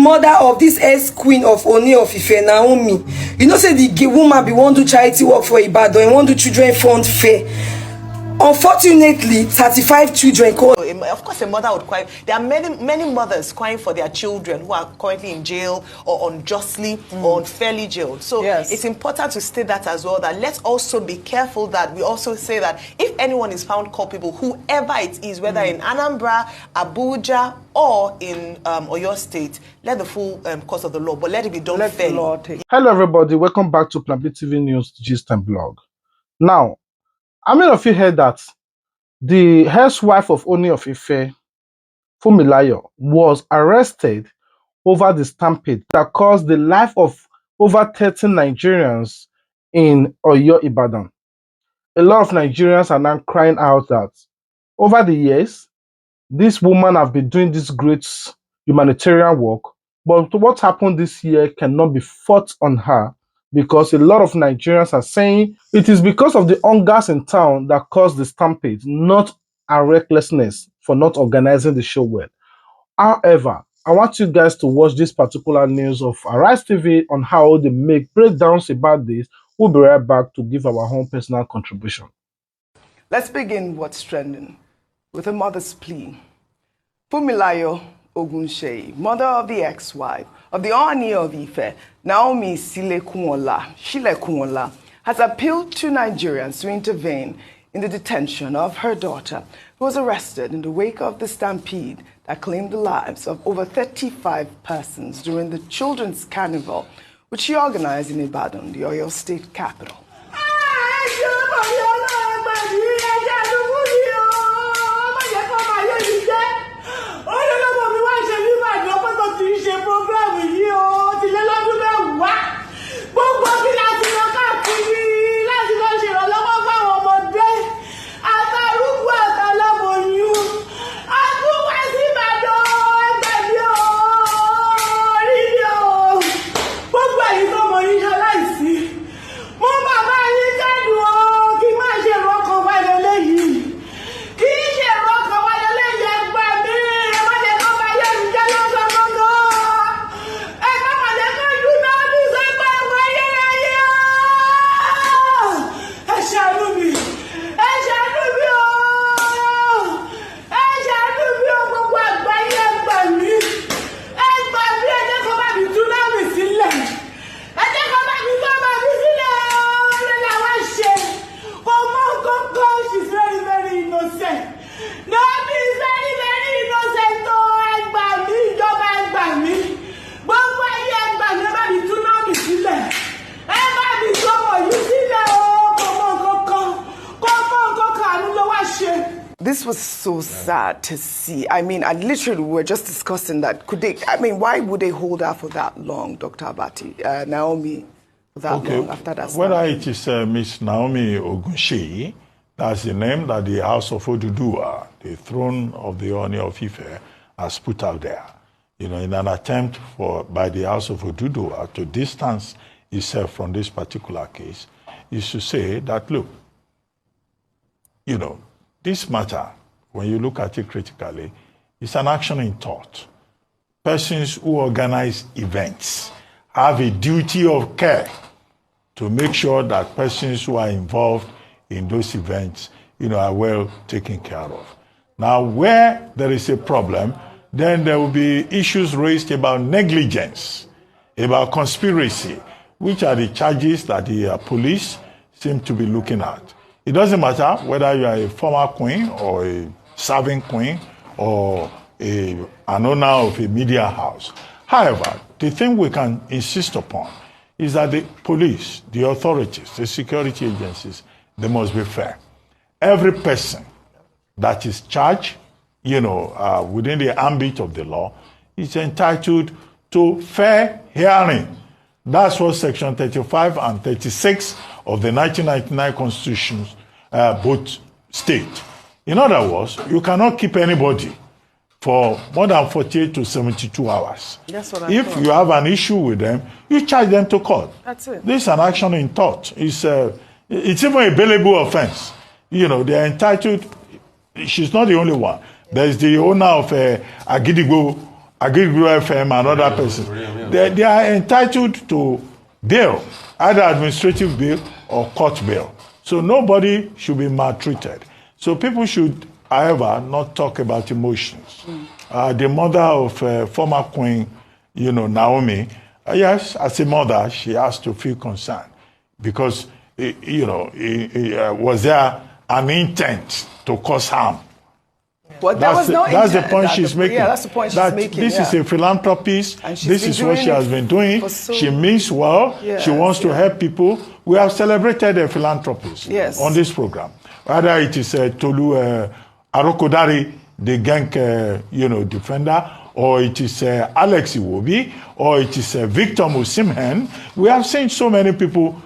mother of this ex-queen of Ooni of Ife, Naomi. You know, say the woman be want to charity work for Ibadan, and want to children fund fair. Unfortunately, 35 children. Of course, a mother would cry. There are many mothers crying for their children who are currently in jail or unjustly or unfairly jailed. So it's important to state that as well, that let's also be careful that we also say that if anyone is found culpable, whoever it is, whether in Anambra, Abuja, or in Oyo State, let the full course of the law, but let it be done fairly. Hello, everybody. Welcome back to Plan B TV News Gist and Blog. Now, how many of you heard that the ex-wife of Ooni of Ife, Funmilayo, was arrested over the stampede that caused the life of over 30 Nigerians in Oyo, Ibadan? A lot of Nigerians are now crying out that over the years, this woman has been doing this great humanitarian work, but what happened this year cannot be fought on her, because a lot of Nigerians are saying it is because of the hungers in town that caused the stampede, not our recklessness for not organizing the show well. However, I want you guys to watch this particular news of Arise TV on how they make breakdowns about this. We'll be right back to give our own personal contribution. Let's begin what's trending with a mother's plea. Funmilayo Ogunseye, mother of the ex-wife of the Ooni of Ife, Naomi Shile, has appealed to Nigerians to intervene in the detention of her daughter, who was arrested in the wake of the stampede that claimed the lives of over 35 persons during the Children's Carnival, which she organized in Ibadan, the Oyo State capital. This was so sad to see. I mean, I literally, we were just discussing that. Why would they hold her for that long, Dr. Abati, Naomi, for that long after that? Whether it is Miss Naomi Ogunseye, that's the name that the House of Oduduwa, the throne of the Ooni of Ife, has put out there, in an attempt by the House of Oduduwa to distance itself from this particular case, is to say that, look, this matter, when you look at it critically, is an action in thought. Persons who organize events have a duty of care to make sure that persons who are involved in those events, are well taken care of. Now, where there is a problem, then there will be issues raised about negligence, about conspiracy, which are the charges that the police seem to be looking at. It doesn't matter whether you are a former queen or a serving queen or an owner of a media house. However, the thing we can insist upon is that the police, the authorities, the security agencies, they must be fair. Every person that is charged, within the ambit of the law, is entitled to fair hearing. That's what Section 35 and 36 of the 1999 Constitution both state. In other words, you cannot keep anybody for more than 48 to 72 hours. That's what I If thought. you have an issue with them, you charge them to court. That's it. This is an action in thought. It's even a bailable offense. They're entitled. She's not the only one. There's the owner of Agidigbo Agricultural FM and other persons. They are entitled to bail, either administrative bail or court bail. So nobody should be maltreated. So people should, however, not talk about emotions. The mother of former Queen, Naomi, yes, as a mother, she has to feel concerned because, was there an intent to cause harm? Well, that's the point she's making. Yeah, that's the point she's making. This is a philanthropist. This is what she has been doing. She means well. Yes, she wants to help people. We have celebrated a philanthropist on this program. Whether it is Tolu Arokodari, the gang, defender, or it is Alex Iwobi, or it is Victor Musimhen. We have seen so many people,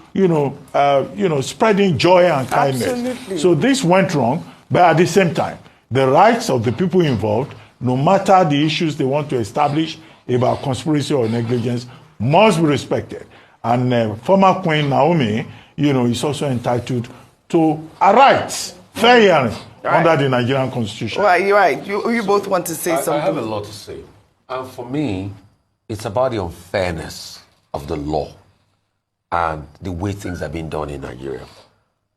spreading joy and kindness. Absolutely. So this went wrong, but at the same time, the rights of the people involved, no matter the issues they want to establish about conspiracy or negligence, must be respected. And former Queen Naomi, is also entitled to a right, fair hearing under the Nigerian Constitution. Well, you're right. You both want to say something. I have a lot to say. And for me, it's about the unfairness of the law and the way things are being done in Nigeria.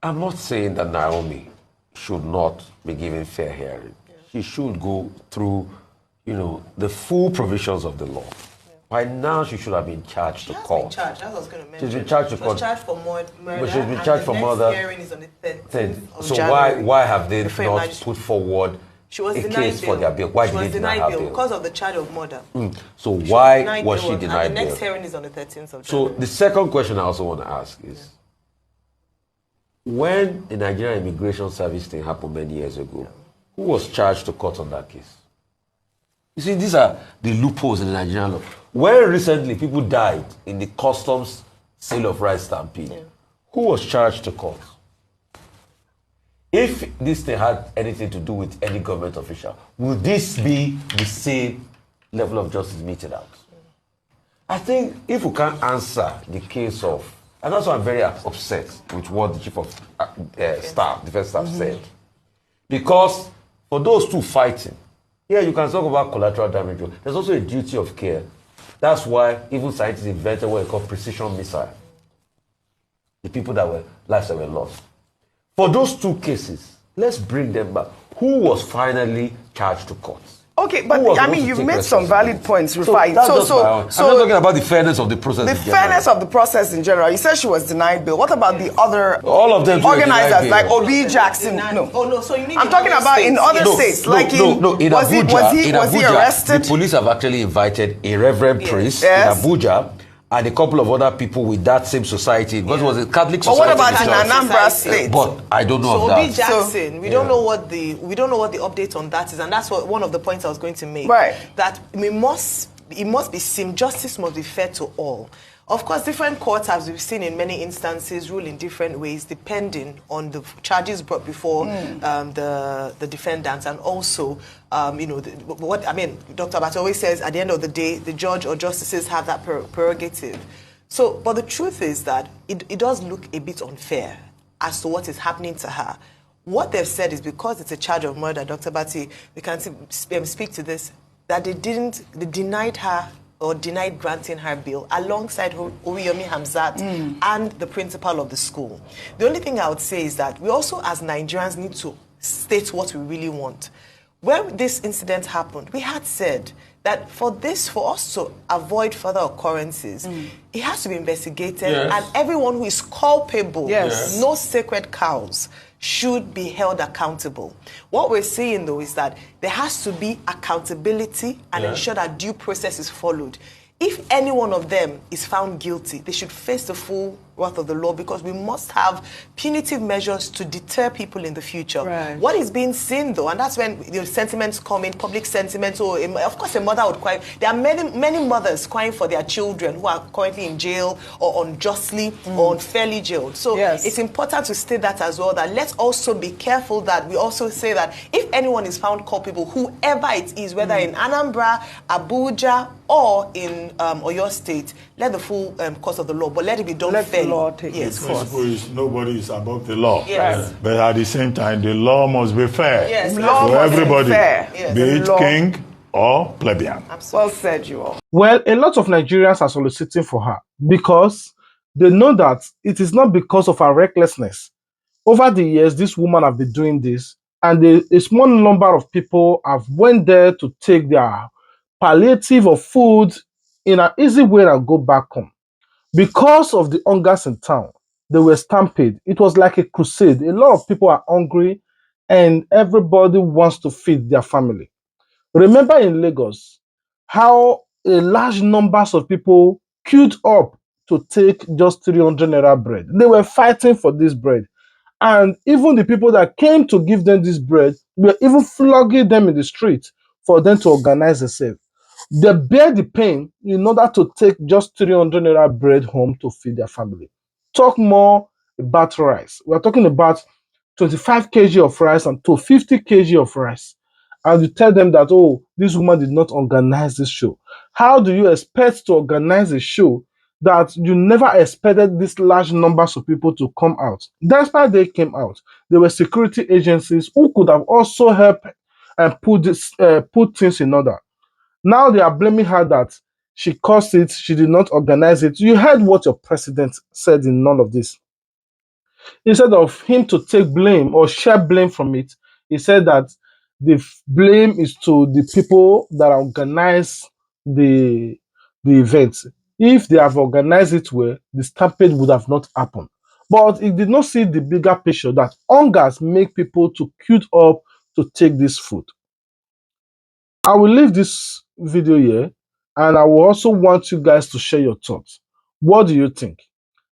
I'm not saying that Naomi should not be given fair hearing. She should go through, the full provisions of the law. By now, she should have been charged to court. That's what I was going to mention. She's been charged to court. She was charged for murder. But she's been charged for murder. The next hearing is on the 13th of So January. why have they not put forward a case for their bail? Why did they deny her bail? Because of the charge of murder. So why was she denied bail? The next hearing is on the 13th of January. So the second question I also want to ask is, when the Nigerian Immigration Service thing happened many years ago, who was charged to court on that case? You see, these are the loopholes in the Nigerian law. When recently people died in the customs sale of rice stampede, who was charged to court? If this thing had anything to do with any government official, would this be the same level of justice meted out? I think if we can't answer the case of, and that's why I'm very upset with what the chief of staff, defense staff said. Because for those two fighting, you can talk about collateral damage. There's also a duty of care. That's why even scientists invented what they call precision missile. The people lives that were lost. For those two cases, let's bring them back. Who was finally charged to court? Okay, but you've made some valid points, Rufai. I'm not talking about the fairness of the process. The fairness of the process in general. You said she was denied bail. What about the other all of them organizers like Obi Jackson? No. Oh no. So you need. I'm talking about in other states. Like in Abuja, was he arrested? The police have actually invited a reverend priest in Abuja and a couple of other people with that same society. Because it was a Catholic society. But what about in Anambra State? But I don't know of that. Obi Jackson, we don't know what the update on that is, and that's one of the points I was going to make. Right. That it must be seen. Justice must be fair to all. Of course, different courts, as we've seen in many instances, rule in different ways depending on the charges brought before the defendants, and also, Dr. Abati always says, at the end of the day, the judge or justices have that prerogative. So, but the truth is that it does look a bit unfair as to what is happening to her. What they've said is because it's a charge of murder, Dr. Abati, we can speak to this, that they denied her or denied granting her bail alongside Oriyomi Hamzat and the principal of the school. The only thing I would say is that we also, as Nigerians, need to state what we really want. When this incident happened, we had said that for us to avoid further occurrences, it has to be investigated, and everyone who is culpable, no sacred cows, should be held accountable. What we're saying, though, is that there has to be accountability and ensure that due process is followed. If any one of them is found guilty, they should face the full wrath of the law, because we must have punitive measures to deter people in the future. Right. What is being seen, though, and that's when the sentiments come in, public sentiments, or of course a mother would cry. There are many mothers crying for their children who are currently in jail or unjustly or unfairly jailed. So it's important to state that as well, that let's also be careful that we also say that if anyone is found culpable, whoever it is, whether in Anambra, Abuja, or in Oyo State, let the full course of the law, but let it be done fairly. Law take its course. Nobody is above the law. Yes. But at the same time, the law must be fair. Yes. So everybody, be it king, or plebeian. Well said, you all. Well, a lot of Nigerians are soliciting for her because they know that it is not because of her recklessness. Over the years, this woman have been doing this, and a small number of people have went there to take their palliative of food in an easy way and go back home. Because of the hungers in town, they were stampede. It was like a crusade. A lot of people are hungry, and everybody wants to feed their family. Remember in Lagos, how a large numbers of people queued up to take just 300 naira bread. They were fighting for this bread. And even the people that came to give them this bread were even flogging them in the street for them to organize themselves. They bear the pain in order to take just 300 naira bread home to feed their family. Talk more about rice. We're talking about 25 kg of rice and to 50 kg of rice. And you tell them that, oh, this woman did not organize this show. How do you expect to organize a show that you never expected these large numbers of people to come out? That's why they came out. There were security agencies who could have also helped and put things in order. Now they are blaming her that she caused it, she did not organize it. You heard what your president said in none of this. Instead of him to take blame or share blame from it, he said that the blame is to the people that organize the event. If they have organized it well, the stampede would have not happened. But he did not see the bigger picture that hungers make people to queue up to take this food. I will leave this video here, and I will also want you guys to share your thoughts. What do you think?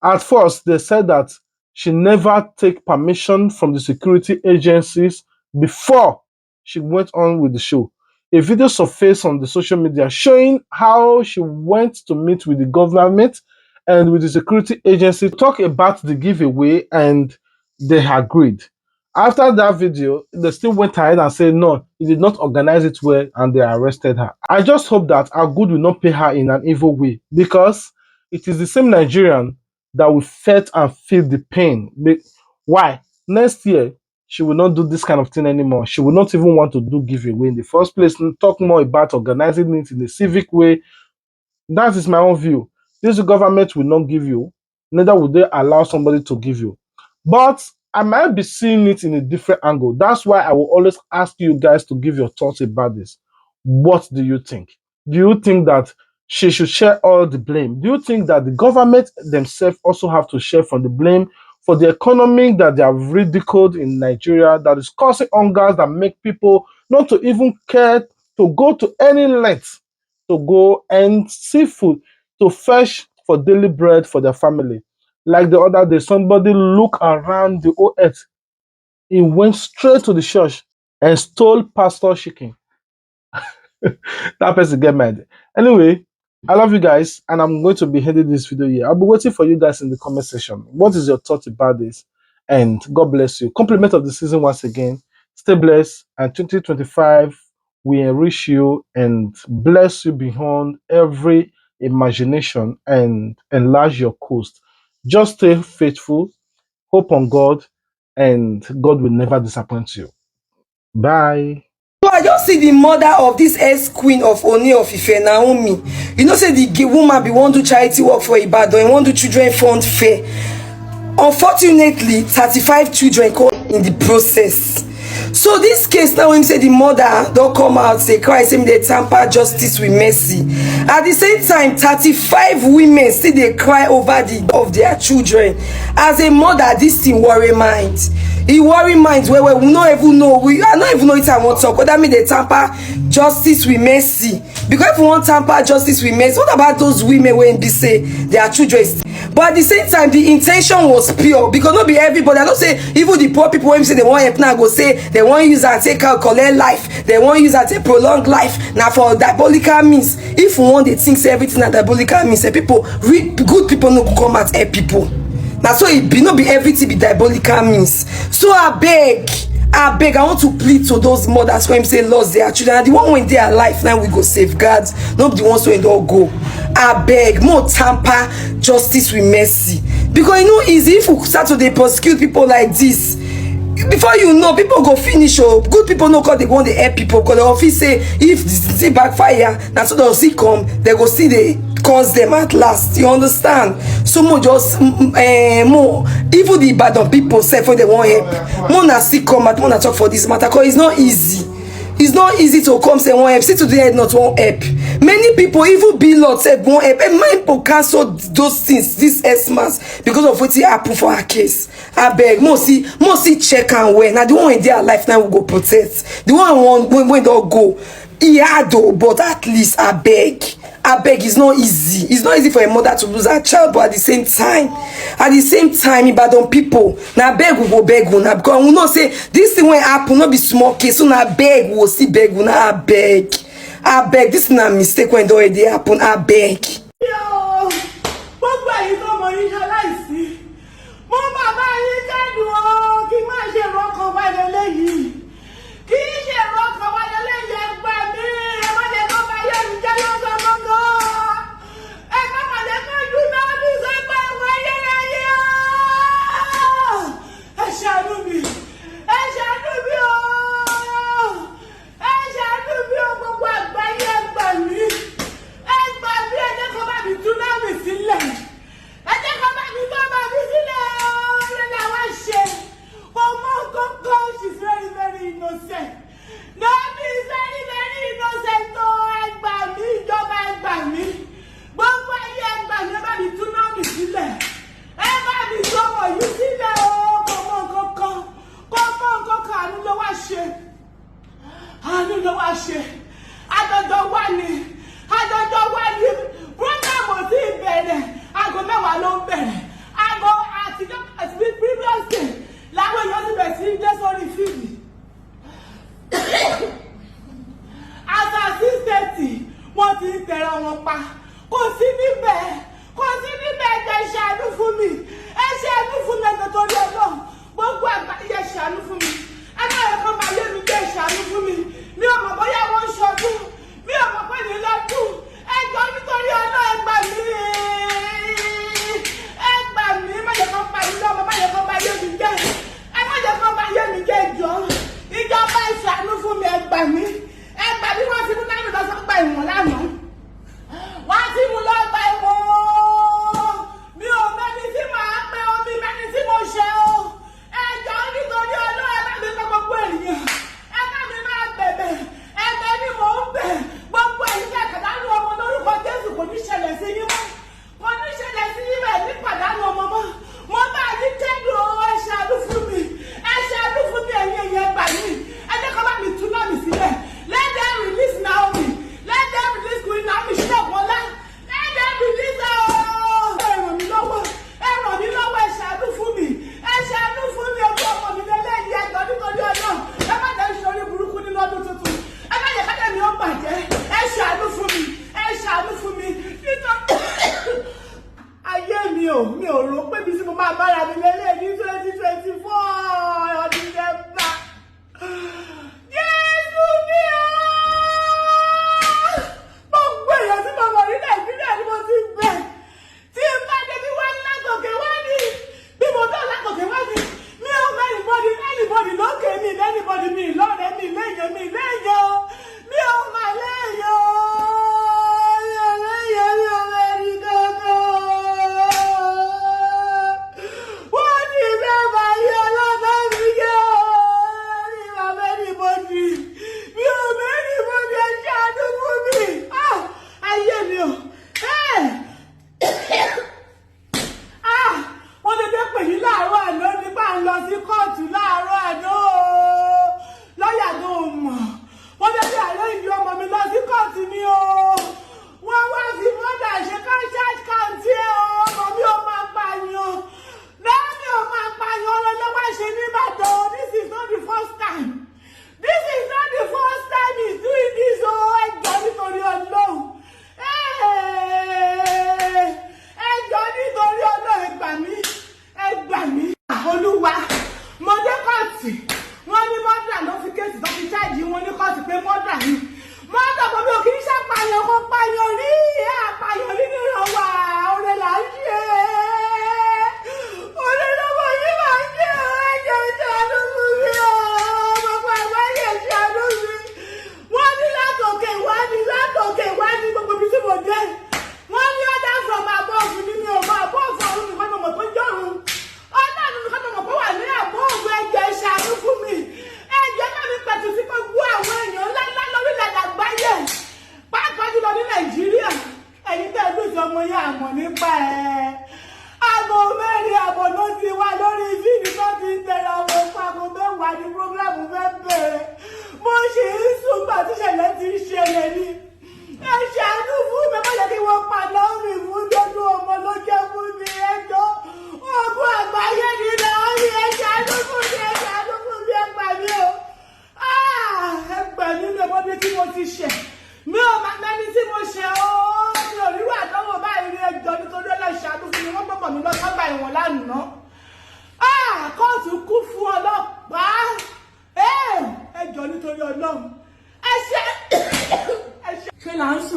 At first, they said that she never take permission from the security agencies before she went on with the show. A video surfaced on the social media showing how she went to meet with the government and with the security agency to talk about the giveaway, and they agreed. After that video, they still went ahead and said no, he did not organize it well, and they arrested her. I just hope that our good will not pay her in an evil way, because it is the same Nigerian that will felt and feel the pain. Why? Next year, she will not do this kind of thing anymore. She will not even want to do giveaway in the first place. Talk more about organizing it in a civic way. That is my own view. This government will not give you, neither will they allow somebody to give you. But I might be seeing it in a different angle. That's why I will always ask you guys to give your thoughts about this. What do you think? Do you think that she should share all the blame? Do you think that the government themselves also have to share from the blame for the economy that they have ridiculed in Nigeria, that is causing hungers, that make people not to even care to go to any length to go and see food, to fetch for daily bread for their family? Like the other day, somebody looked around the whole earth. He went straight to the church and stole pastor chicken. That person get mad. Anyway, I love you guys, and I'm going to be ending this video here. I'll be waiting for you guys in the comment section. What is your thought about this? And God bless you. Compliment of the season once again. Stay blessed, and 2025 will enrich you and bless you beyond every imagination and enlarge your coast. Just stay faithful, hope on God, and God will never disappoint you. Bye. So I just see the mother of this ex-queen of Ooni of Ife, Naomi. You know, say the woman be wan do charity work for Ibadan, wan do children fund fair. Unfortunately, 35 children caught in the process. So this case now, when say the mother don't come out, say cry, say they tamper justice with mercy. At the same time, 35 women still they cry over the of their children. As a mother, this thing worry mind. It worry minds where we don't even know. I don't even know if I want to talk. What that mean they tamper justice with mercy? Because if we want tamper justice with mercy, what about those women when they say their children? But at the same time, the intention was pure, because not be everybody. I don't say even the poor people when say they want help now go say they want use and take out collect life, they want use and take prolong life. Now for diabolical means, if we want the things everything that diabolical means, people good people no go come out help people. Now so it be not be everything be diabolical means. So I beg, I want to plead to those mothers when say lost their children. And the one when they are alive now we go safeguard, not the ones when they all go. I beg, more tamper justice with mercy. Because you know easy if we start to prosecute people like this. before you know, people go finish. Oh, good people know because they want to help people. Because the office say if the backfire, that's what they'll see come. They go see they cause them at last. You understand? So more just more. Even the Ibadan people say for they want help. More na see come at more na talk for this matter. Because it's not easy. It's not easy to come say one help. See today not one help. Many people, even be Lord said one help. And many people cancel those things, this Xmas, because of what happen for her case. I beg, mostly check and when. Now the one in their life now will go protect. The one when they'll go. He had though, but at least I beg, it's not easy. It's not easy for a mother to lose her child, but at the same time, Ibadan people, now beg we go beg una because we know say this thing when happen not be small case. So now beg we will see beg una. I beg, this is not a mistake when it already happen. I beg.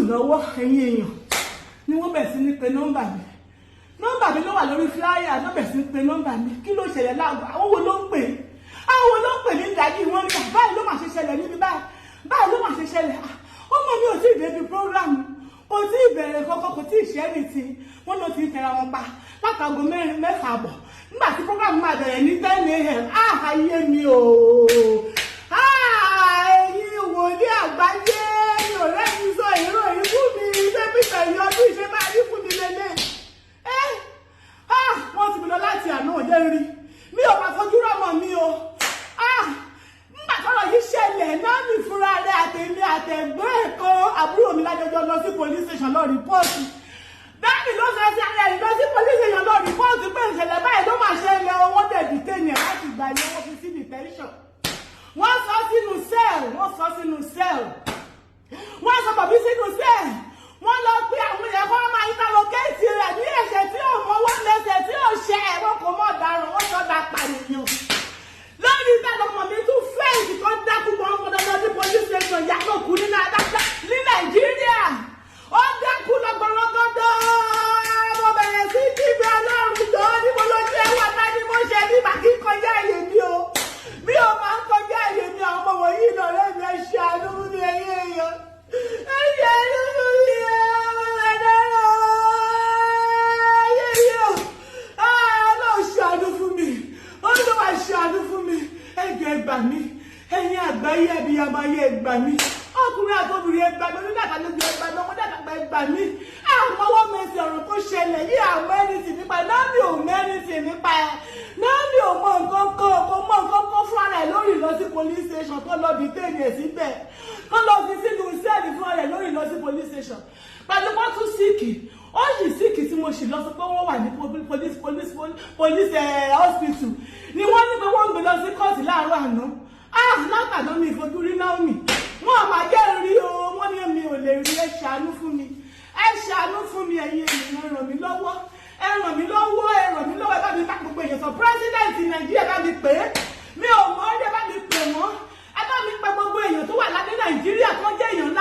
sùn lọ́wọ́ ẹ̀yin èèyàn ni wọ́n bẹ̀ sí ní pe nọ́mbà mi ló wà lórí flyer ló bẹ̀ sí ní pe nọ́mbà mi kí ló ṣẹlẹ̀ láàbọ̀ àwọn wo ló ń pè ní ìdájí wọn ní báyìí ló máa ṣe ṣẹlẹ̀ níbi báyìí ló máa ṣe ṣẹlẹ̀ ọmọ mi ò tí ì débi prógrámù kò tí ì bẹ̀rẹ̀ kọ́kọ́ kò tí ì ṣẹ́ ní ti wọ́n ló ti tẹra wọn pa látago 6 àbọ̀ nígbà tí prógrámù máa bẹ̀rẹ̀ ní 10 a.m. ayé mi o ẹ̀yin wòlíì àgbáyé ọ̀rẹ́ mi sọ èrò ìfú mi iṣẹ́ pípẹ̀ yọ ọdún ìṣe máa rí fún mi lélẹ̀ wọ́n ti mi lọ láti àná òde rí mi ò máa fojú rọ́mọ mi o nígbà tọ́rọ̀ yìí ṣẹlẹ̀ náà mi fúnra rẹ̀ àtẹ̀mí àtẹ̀gbọ́n ẹ̀kọ́ àbúrò mi lájọjọ lọ sí police station lọ rìpọ́ọ̀tì dáàbì ló fẹ́ sí ara ẹ̀ lọ sí police station lọ rìpọ́ọ̀tì pé ìṣẹ̀lẹ̀ báyìí ló máa ṣẹlẹ̀ owó dẹ̀ detain ẹ̀ láti gbà yẹn wọ́n fi sí detention wọ́n sọ sínú cell wọ́n sọ bàbí sínú cell wọ́n lọ pé àwọn èèyàn kọ́ máa interrogate rẹ̀ ní ẹ̀ṣẹ̀ tí ò mọ́wọ́ lẹ́sẹ̀ tí ò ṣe ẹ̀wọ̀n kò mọ̀ ọ̀daràn wọ́n sọ dá pànìyàn lórí ìtàlọ́mọ mi tún fẹ́ẹ̀sì tó dákú mọ́ ọmọdé ní police station yàtọ̀ kú ní Nàìjíríà ó dákú lọ́gbọ̀nrọ́gbọ́dọ́ mo bẹ̀rẹ̀ sí kíbi ọlọ́run jọ ní mo lójú ẹwà náà ni mo ṣe ní màkí kọjá àyè mi ò máa ń kọjá àyè mi àwọn ọmọ wọ̀nyí lọ́rẹ́ mi ẹ ṣàánú ní ẹ̀yìn èèyàn ẹ ṣàánú ní ṣàánú fún mi ẹgbẹ́ ẹgbà mi ẹ̀yin àgbáyé ẹbíyàmọ ayé ẹgbà mi ọkùnrin àtọkùnrin ẹgbà mi onídàkà lójú ẹgbà mi ọmọdé àgbà ẹgbà mi àmọ́wọ́ mẹ́sì ọ̀rọ̀ tó ṣẹlẹ̀ yí àmọ́ ẹnìtì nípa Naomi ò mẹ́rìntì nípa ẹ̀ Naomi ò mọ nǹkan kan kò mọ nǹkan kan fún ara ẹ̀ lórí lọ sí police station tó lọ bí téèyàn ẹ̀ síbẹ̀ tó lọ fi sínú sẹ́ẹ̀lì fún ara ẹ̀ lórí lọ sí police station pẹ̀lú wọ́n tún síìkì ó sì síìkì tí mo sì lọ sọ pé wọ́n wà ní police hospital ni wọ́n ní pé wọ́n ń gbé lọ sí kóòtù láàárọ̀ àná látàná mi ìfojú rí Naomi wọn àmà jẹ́ rí o wọ́n ní mi ò lè rí ẹ ṣàánú fún mi ẹ̀yin ènìyàn ẹ ràn mí lọ́wọ́ ẹ bá mi bá gbogbo èèyàn sọ president Nàìjíríà bá mi pè é mi ò mọ̀ ọ́ bá mi pè wọ́n ẹ bá mi pè gbogbo èèyàn tó wà láti Nàìjíríà tó jẹ́ èèyàn